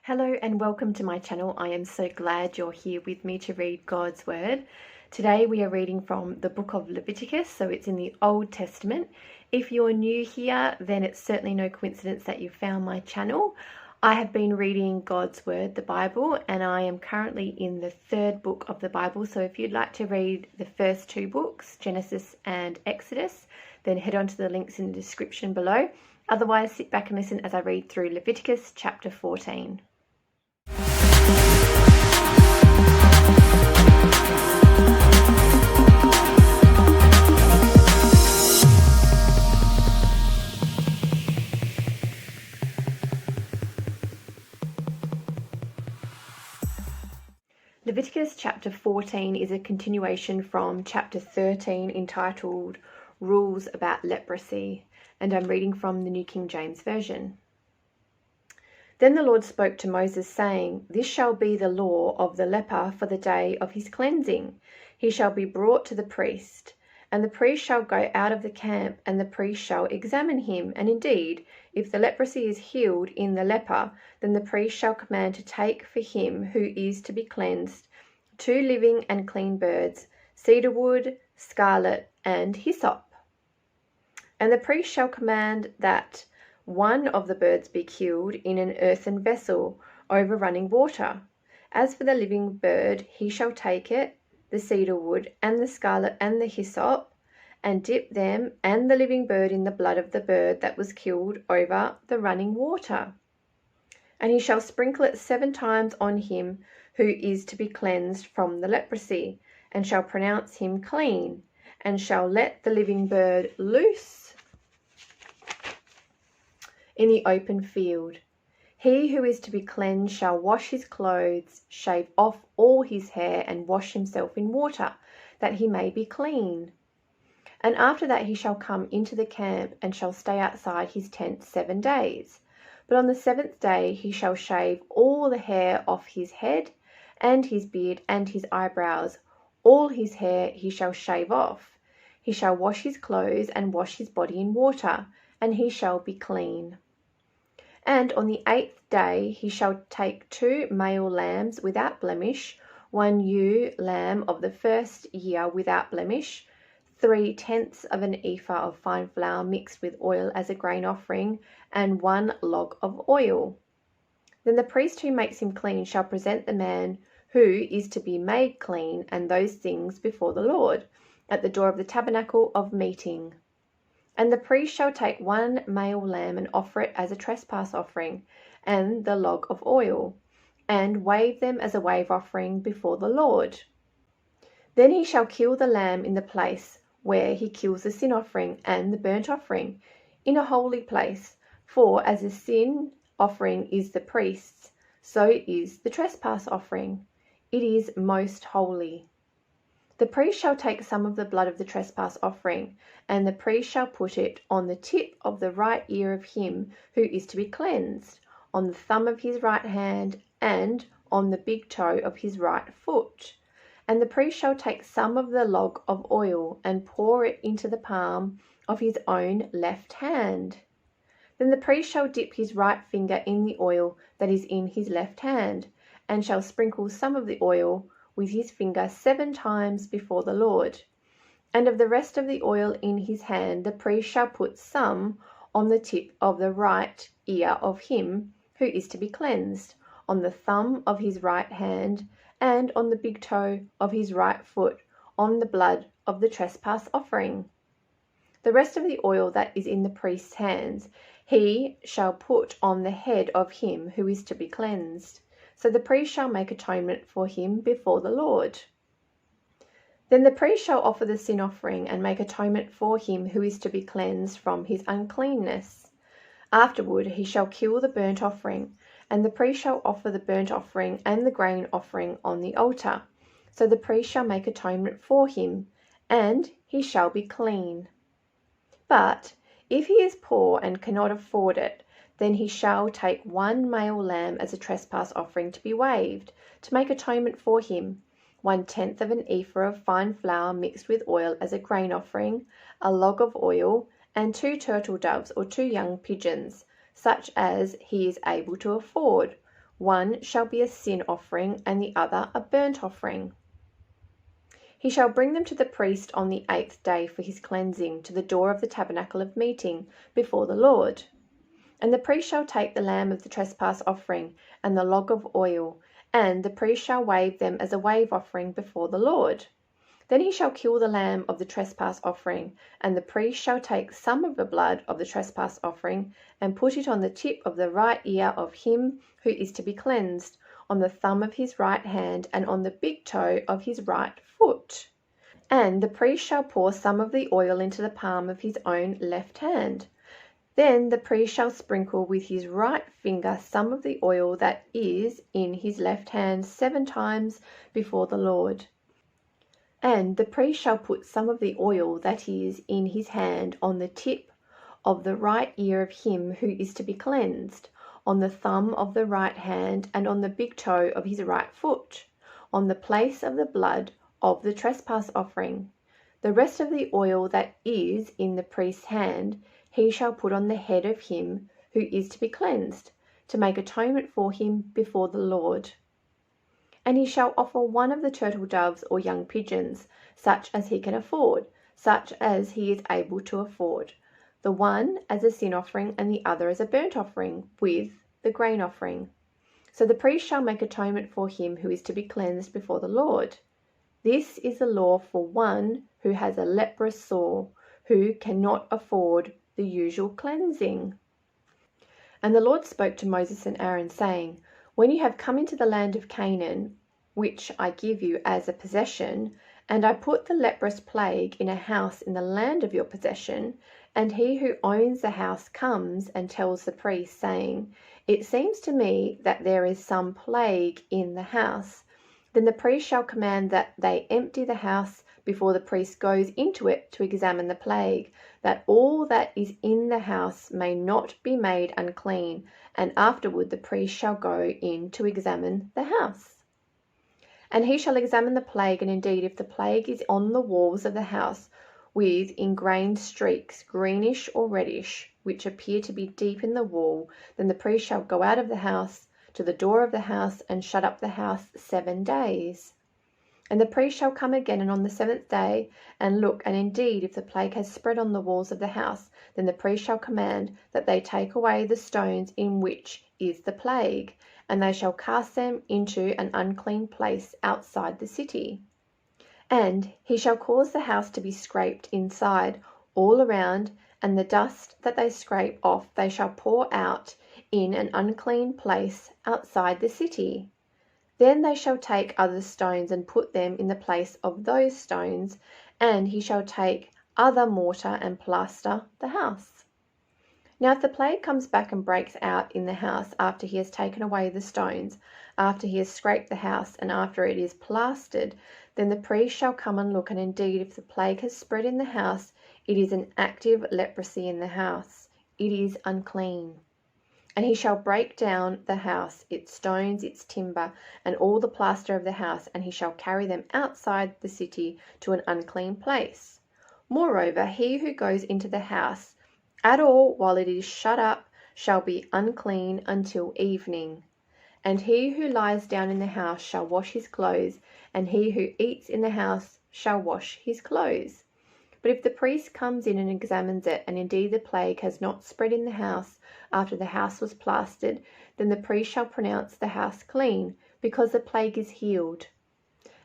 Hello and welcome to my channel. I am so glad you're here with me to read God's Word. Today we are reading from the book of Leviticus, so it's in the Old Testament. If you're new here, then it's certainly no coincidence that you found my channel. I have been reading God's Word, the Bible, and I am currently in the third book of the Bible. So if you'd like to read the first two books, Genesis and Exodus, then head on to the links in the description below. Otherwise, sit back and listen as I read through Leviticus chapter 14. Leviticus chapter 14 is a continuation from chapter 13 entitled Rules About Leprosy, and I'm reading from the New King James Version. Then the Lord spoke to Moses, saying, This shall be the law of the leper for the day of his cleansing. He shall be brought to the priest, and the priest shall go out of the camp, and the priest shall examine him. And indeed, if the leprosy is healed in the leper, then the priest shall command to take for him who is to be cleansed 2 living and clean birds, cedar wood, scarlet, and hyssop. And the priest shall command that one of the birds be killed in an earthen vessel over running water. As for the living bird, he shall take it, the cedar wood, and the scarlet, and the hyssop, and dip them and the living bird in the blood of the bird that was killed over the running water. And he shall sprinkle it 7 times on him who is to be cleansed from the leprosy, and shall pronounce him clean, and shall let the living bird loose in the open field. He who is to be cleansed shall wash his clothes, shave off all his hair, and wash himself in water, that he may be clean. And after that he shall come into the camp, and shall stay outside his tent 7 days. But on the 7th day he shall shave all the hair off his head, and his beard, and his eyebrows. All his hair he shall shave off. He shall wash his clothes, and wash his body in water, and he shall be clean. And on the 8th day he shall take 2 male lambs without blemish, 1 ewe lamb of the first year without blemish, 3/10 of an ephah of fine flour mixed with oil as a grain offering, and 1 log of oil. Then the priest who makes him clean shall present the man who is to be made clean and those things before the Lord at the door of the tabernacle of meeting. And the priest shall take 1 male lamb and offer it as a trespass offering, and the log of oil, and wave them as a wave offering before the Lord. Then he shall kill the lamb in the place where he kills the sin offering and the burnt offering, in a holy place. For as the sin offering is the priest's, so is the trespass offering. It is most holy. The priest shall take some of the blood of the trespass offering, and the priest shall put it on the tip of the right ear of him who is to be cleansed, on the thumb of his right hand, and on the big toe of his right foot. And the priest shall take some of the log of oil, and pour it into the palm of his own left hand. Then the priest shall dip his right finger in the oil that is in his left hand, and shall sprinkle some of the oil with his finger 7 times before the Lord. And of the rest of the oil in his hand the priest shall put some on the tip of the right ear of him who is to be cleansed, on the thumb of his right hand, and on the big toe of his right foot, on the blood of the trespass offering. The rest of the oil that is in the priest's hands he shall put on the head of him who is to be cleansed. So the priest shall make atonement for him before the Lord. Then the priest shall offer the sin offering and make atonement for him who is to be cleansed from his uncleanness. Afterward he shall kill the burnt offering, and the priest shall offer the burnt offering and the grain offering on the altar. So the priest shall make atonement for him, and he shall be clean. But if he is poor and cannot afford it, then he shall take 1 male lamb as a trespass offering to be waved, to make atonement for him, 1/10 of an ephah of fine flour mixed with oil as a grain offering, a log of oil, and 2 turtle doves or 2 young pigeons, such as he is able to afford, One shall be a sin offering and the other a burnt offering. He shall bring them to the priest on the 8th day for his cleansing to the door of the tabernacle of meeting before the Lord. And the priest shall take the lamb of the trespass offering and the log of oil, and the priest shall wave them as a wave offering before the Lord. Then he shall kill the lamb of the trespass offering, and the priest shall take some of the blood of the trespass offering and put it on the tip of the right ear of him who is to be cleansed, on the thumb of his right hand, and on the big toe of his right foot. And the priest shall pour some of the oil into the palm of his own left hand. Then the priest shall sprinkle with his right finger some of the oil that is in his left hand 7 times before the Lord. And the priest shall put some of the oil that is in his hand on the tip of the right ear of him who is to be cleansed, on the thumb of the right hand, and on the big toe of his right foot, on the place of the blood of the trespass offering. The rest of the oil that is in the priest's hand he shall put on the head of him who is to be cleansed, to make atonement for him before the Lord. And he shall offer one of the turtle doves or young pigeons, such as he can afford, such as he is able to afford, the one as a sin offering and the other as a burnt offering, with the grain offering. So the priest shall make atonement for him who is to be cleansed before the Lord. This is the law for one who has a leprous sore, who cannot afford the usual cleansing. And the Lord spoke to Moses and Aaron, saying, When you have come into the land of Canaan, which I give you as a possession, and I put the leprous plague in a house in the land of your possession, and he who owns the house comes and tells the priest, saying, It seems to me that there is some plague in the house, then the priest shall command that they empty the house before the priest goes into it to examine the plague, that all that is in the house may not be made unclean, and afterward the priest shall go in to examine the house. And he shall examine the plague, and indeed if the plague is on the walls of the house, with ingrained streaks, greenish or reddish, which appear to be deep in the wall, then the priest shall go out of the house to the door of the house and shut up the house 7 days. And the priest shall come again and on the 7th day and look, and indeed if the plague has spread on the walls of the house, then the priest shall command that they take away the stones in which is the plague, and they shall cast them into an unclean place outside the city. And he shall cause the house to be scraped inside all around, and the dust that they scrape off they shall pour out in an unclean place outside the city. Then they shall take other stones and put them in the place of those stones, and he shall take other mortar and plaster the house. Now if the plague comes back and breaks out in the house after he has taken away the stones, after he has scraped the house, and after it is plastered, then the priest shall come and look, and indeed if the plague has spread in the house, it is an active leprosy in the house. It is unclean. And he shall break down the house, its stones, its timber, and all the plaster of the house, and he shall carry them outside the city to an unclean place. Moreover, he who goes into the house at all while it is shut up shall be unclean until evening. And he who lies down in the house shall wash his clothes, and he who eats in the house shall wash his clothes. But if the priest comes in and examines it, and indeed the plague has not spread in the house after the house was plastered, then the priest shall pronounce the house clean, because the plague is healed.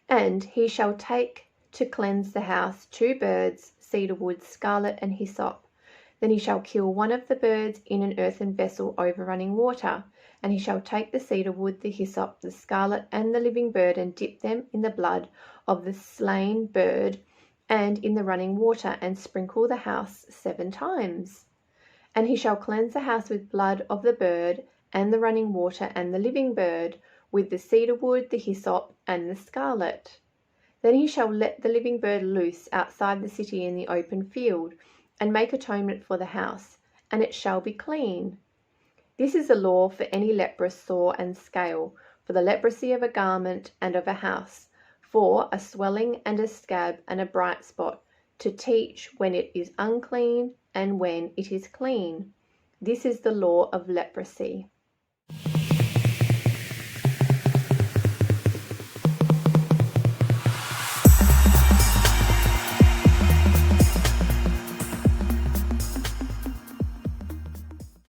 And he shall take to cleanse the house 2 birds, cedar wood, scarlet, and hyssop. Then he shall kill one of the birds in an earthen vessel over running water, and he shall take the cedar wood, the hyssop, the scarlet, and the living bird, and dip them in the blood of the slain bird and in the running water, and sprinkle the house 7 times. And he shall cleanse the house with blood of the bird, and the running water, and the living bird, with the cedar wood, the hyssop, and the scarlet. Then he shall let the living bird loose outside the city in the open field, and make atonement for the house, and it shall be clean. This is the law for any leprous sore and scale, for the leprosy of a garment and of a house, for a swelling and a scab and a bright spot, to teach when it is unclean and when it is clean. This is the law of leprosy.